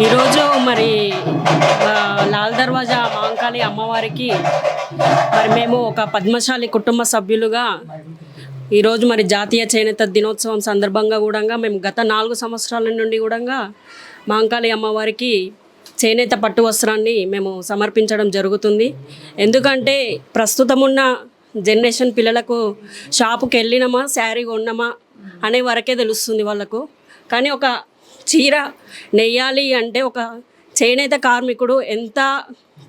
ఈరోజు మరి లాల్ దర్వాజా మాంకాళి అమ్మవారికి మరి మేము ఒక పద్మశాలి కుటుంబ సభ్యులుగా ఈరోజు మరి జాతీయ చేనేత దినోత్సవం సందర్భంగా కూడా మేము గత 4 సంవత్సరాల నుండి కూడా మాంకాళి అమ్మవారికి చేనేత పట్టు వస్త్రాన్ని మేము సమర్పించడం జరుగుతుంది. ఎందుకంటే ప్రస్తుతం ఉన్న జనరేషన్ పిల్లలకు షాపుకి వెళ్ళినామా శారీ కొన్నామా అనే వరకే తెలుస్తుంది వాళ్ళకు. కానీ ఒక చీర నెయ్యాలి అంటే ఒక చేనేత కార్మికుడు ఎంత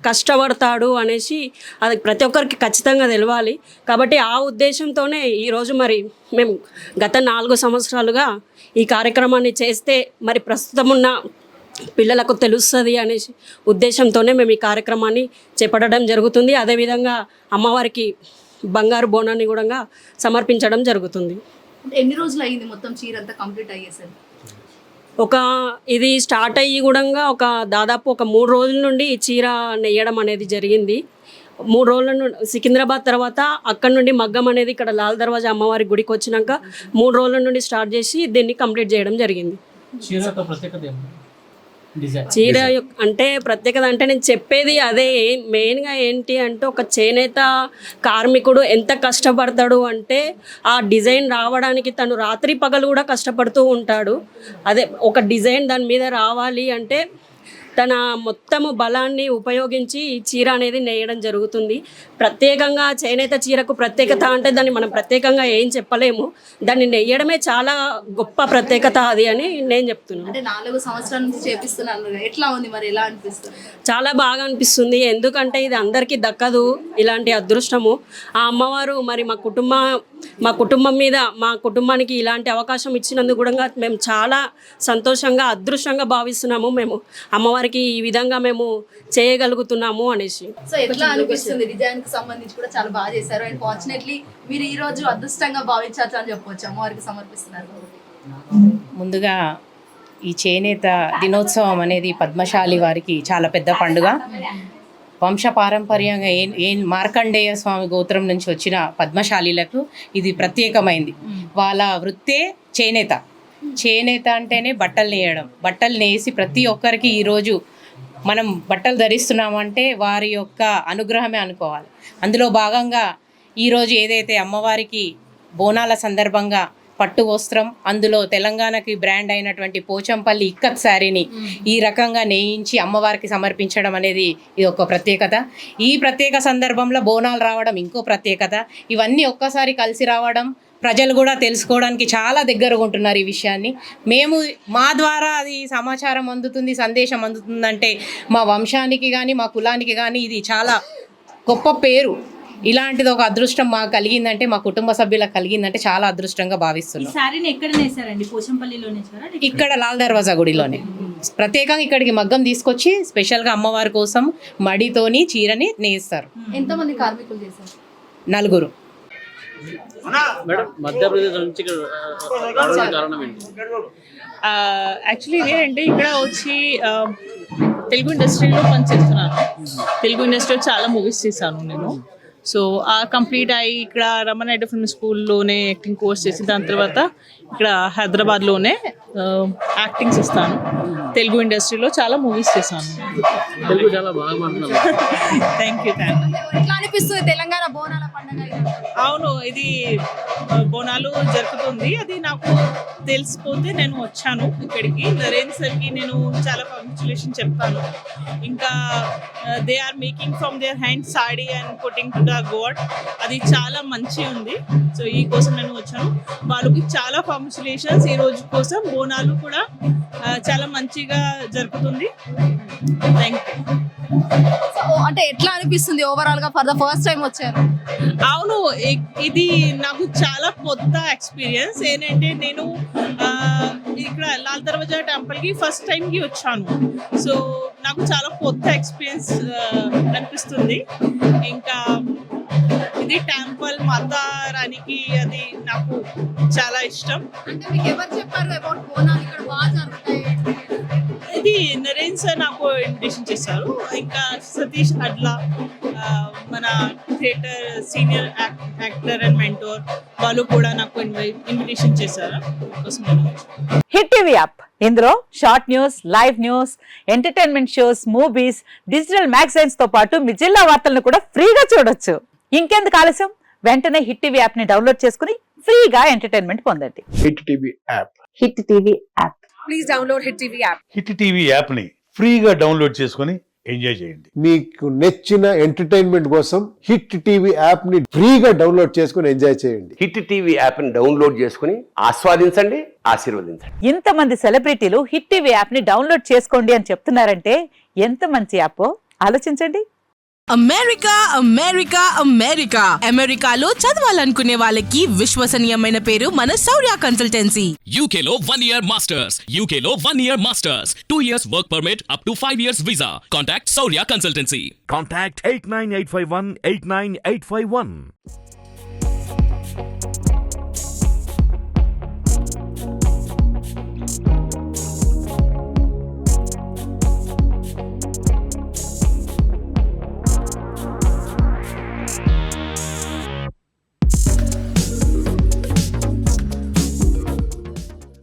కష్టపడతాడు అనేసి అది ప్రతి ఒక్కరికి ఖచ్చితంగా తెలవాలి. కాబట్టి ఆ ఉద్దేశంతోనే ఈరోజు మరి మేము గత 4 సంవత్సరాలుగా ఈ కార్యక్రమాన్ని చేస్తే మరి ప్రస్తుతం ఉన్న పిల్లలకు తెలుస్తుంది అనేసి ఉద్దేశంతోనే మేము ఈ కార్యక్రమాన్ని చేపట్టడం జరుగుతుంది. అదేవిధంగా అమ్మవారికి బంగారు బోనాన్ని కూడా సమర్పించడం జరుగుతుంది. ఎన్ని రోజులు అయ్యింది మొత్తం చీర అంతా కంప్లీట్ అయ్యేసరి? ఇది స్టార్ట్ అయ్యి కూడా దాదాపు ఒక 3 రోజుల నుండి ఈ చీర నెయ్యడం అనేది జరిగింది. 3 రోజుల నుండి సికింద్రాబాద్ తర్వాత అక్కడ నుండి మగ్గం అనేది ఇక్కడ లాల్ దర్వాజా అమ్మవారి గుడికి వచ్చినాక 3 రోజుల నుండి స్టార్ట్ చేసి దీన్ని కంప్లీట్ చేయడం జరిగింది. చీర అంటే ప్రత్యేకత అంటే నేను చెప్పేది అదే. మెయిన్గా ఏంటి అంటే ఒక చేనేత కార్మికుడు ఎంత కష్టపడతాడు అంటే ఆ డిజైన్ రావడానికి తను రాత్రి పగలు కూడా కష్టపడుతూ ఉంటాడు. అదే ఒక డిజైన్ దాని మీద రావాలి అంటే తన మొత్తము బలాన్ని ఉపయోగించి ఈ చీర అనేది నేయడం జరుగుతుంది. ప్రత్యేకంగా చేనేత చీరకు ప్రత్యేకత అంటే దాన్ని మనం ప్రత్యేకంగా ఏం చెప్పలేము. దాన్ని నెయ్యడమే చాలా గొప్ప ప్రత్యేకత అది అని నేను చెప్తున్నాను. అంటే 4 సంవత్సరాల నుంచి చేపిస్తున్నాను, ఎట్లా ఉంది మరి, ఎలా అనిపిస్తుంది? చాలా బాగా అనిపిస్తుంది. ఎందుకంటే ఇది అందరికీ దక్కదు ఇలాంటి అదృష్టము. ఆ అమ్మవారు మరి మా కుటుంబం మీద మా కుటుంబానికి ఇలాంటి అవకాశం ఇచ్చినందుకు కూడా మేము చాలా సంతోషంగా అదృష్టంగా భావిస్తున్నాము. మేము అమ్మవారికి ఈ విధంగా మేము చేయగలుగుతున్నాము అనేసి. సో ఎట్లా అనిపిస్తుంది? డిజైన్ కి సంబంధించి కూడా చాలా బాగా చేశారు. అండ్ ఫార్చునేట్లీ మీరు ఈ రోజు అదృష్టంగా భావించవచ్చు అని చెప్పవచ్చు, అమ్మవారికి సమర్పిస్తున్నారు. ముందుగా ఈ చేనేత దినోత్సవం అనేది పద్మశాలి వారికి చాలా పెద్ద పండుగ. వంశపారంపర్యంగా మార్కండేయ స్వామి గోత్రం నుంచి వచ్చిన పద్మశాలీలకు ఇది ప్రత్యేకమైంది. వాళ్ళ వృత్తే చేనేత. చేనేత అంటేనే బట్టలు నేయడం. బట్టలు నేసి ప్రతి ఒక్కరికి ఈరోజు మనం బట్టలు ధరిస్తున్నామంటే వారి యొక్క అనుగ్రహమే అనుకోవాలి. అందులో భాగంగా ఈరోజు ఏదైతే అమ్మవారికి బోనాల సందర్భంగా పట్టు వస్త్రం, అందులో తెలంగాణకి బ్రాండ్ అయినటువంటి పోచంపల్లి ఇక్కత్ శారీని ఈ రకంగా నేయించి అమ్మవారికి సమర్పించడం అనేది ఇది ఒక ప్రత్యేకత. ఈ ప్రత్యేక సందర్భంలో బోనాలు రావడం ఇంకో ప్రత్యేకత. ఇవన్నీ ఒక్కసారి కలిసి రావడం, ప్రజలు కూడా తెలుసుకోవడానికి చాలా దగ్గరగా ఉంటున్నారు ఈ విషయాన్ని. మేము మా ద్వారా అది సమాచారం అందుతుంది, సందేశం అందుతుందంటే మా వంశానికి కానీ మా కులానికి కానీ ఇది చాలా గొప్ప పేరు. ఇలాంటిది ఒక అదృష్టం మాకు కలిగిందంటే, మా కుటుంబ సభ్యులకు కలిగిందంటే చాలా అదృష్టంగా భావిస్తున్నాం. ఇక్కడ లాల్ దర్వాజా గుడిలోనే ప్రత్యేకంగా ఇక్కడికి మగ్గం తీసుకొచ్చి స్పెషల్గా అమ్మవారి కోసం మడితోని చీరని నేస్తారు. ఎంతమంది కార్మికులు చేశారు? 4. మధ్యప్రదేశ్ నుంచి కారణం ఏంటి? యాక్చువల్లీ నేనంటే ఇక్కడ వచ్చి తెలుగు ఇండస్ట్రీలో పనిచేస్తున్నాను. తెలుగు ఇండస్ట్రీలో చాలా మూవీస్ చేశాను నేను. సో ఆ కంప్లీట్ అయ్యి ఇక్కడ రమణ ఫిల్మ్ స్కూల్లోనే యాక్టింగ్ కోర్స్ చేసి దాని తర్వాత ఇక్కడ హైదరాబాద్లోనే యాక్టింగ్ చేస్తాను. తెలుగు ఇండస్ట్రీలో చాలా మూవీస్ చేశాను. తెలుగు చాలా బాగా మాట్లాడుతున్నాను. Thank you. ఎట్లా అనిపిస్తుంది తెలంగాణ బోనాల పండుగ? అవును, ఇది బోనాలు జరుగుతుంది. అది నాకు తెలిసిపోతే నేను వచ్చాను ఇక్కడికి. నరేంద్ర సార్కి నేను చాలా కంగ్రాచులేషన్ చెప్తాను. ఇంకా they are making from their hand sari and putting to the god. అది చాలా మంచి ఉంది. సో ఈ కోసం నేను వచ్చాను. వాళ్ళకి చాలా కంగ్రాచులేషన్స్. ఈ రోజు కోసం బోనాలు కూడా చాలా మంచిగా జరుగుతుంది. Thank you. అంటే ఎట్లా అనిపిస్తుంది ఓవరాల్ గా ఫర్ ద ఫస్ట్ టైం వచ్చారు? అవును, ఇది నాకు చాలా కొత్త ఎక్స్పీరియన్స్. ఏంటంటే నేను ఇక్కడ లాల్ దర్వాజా టెంపుల్కి ఫస్ట్ టైంకి వచ్చాను. సో నాకు చాలా కొత్త ఎక్స్పీరియన్స్ అనిపిస్తుంది. ఇంకా ఇది టెంపుల్ మాతా రాణికి, అది నాకు చాలా ఇష్టం. అంటే మీకు ఎవరు చెప్పారు అబౌట్ బోనాలు ఇక్కడ బాగా జరుగుతాయి? ఇది నరేంద్ర సార్ నాకు ఇన్విటేషన్ చేశారు. ఇంకా సతీష్ అడ్లా మన theatre senior actor and mentor వాళ్ళు కూడా నాకు ఇన్విటేషన్ చేశారు. హిట్ టీవీ యాప్ ఇందులో short news, live news, entertainment shows, movies, digital magazines తో పాటు మీ జిల్లా వార్తలను కూడా ఫ్రీగా చూడొచ్చు. ఇంకెందుకు ఆలస్యం, వెంటనే హిట్ టీవీ యాప్ ని డౌన్లోడ్ చేసుకుని ఫ్రీగా ఎంటర్టైన్మెంట్ పొందండి. Hit TV app. Hit TV app. Please download hit TV app. Hit TV యాప్ని ఫ్రీగా డౌన్లోడ్ చేసుకొని ఎంజాయ్ చేయండి. మీకు నచ్చిన ఎంటర్టైన్మెంట్ కోసం హిట్ టీవీ యాప్ ని ఫ్రీగా డౌన్లోడ్ చేసుకుని ఎంజాయ్ చేయండి. హిట్ టీవీ యాప్ని డౌన్లోడ్ చేసుకుని ఆస్వాదించండి, ఆశీర్వదించండి. ఇంతమంది సెలబ్రిటీలు హిట్ టీవీ యాప్ ని డౌన్లోడ్ చేసుకోండి అని చెప్తున్నారంటే ఎంత మంచి యాప్ ఆలోచించండి. అమెరికా అమెరికా అమెరికా అమెరికాలో చదవాలనుకునే వాళ్ళకి విశ్వసనీయమైన పేరు మన శౌర్య కన్సల్టెన్సీ. UK లో 1 year masters, UK లో 1 year masters, 2 years work permit up to 5 years visa. Contact Saurya Consultancy. Contact 89851 89851.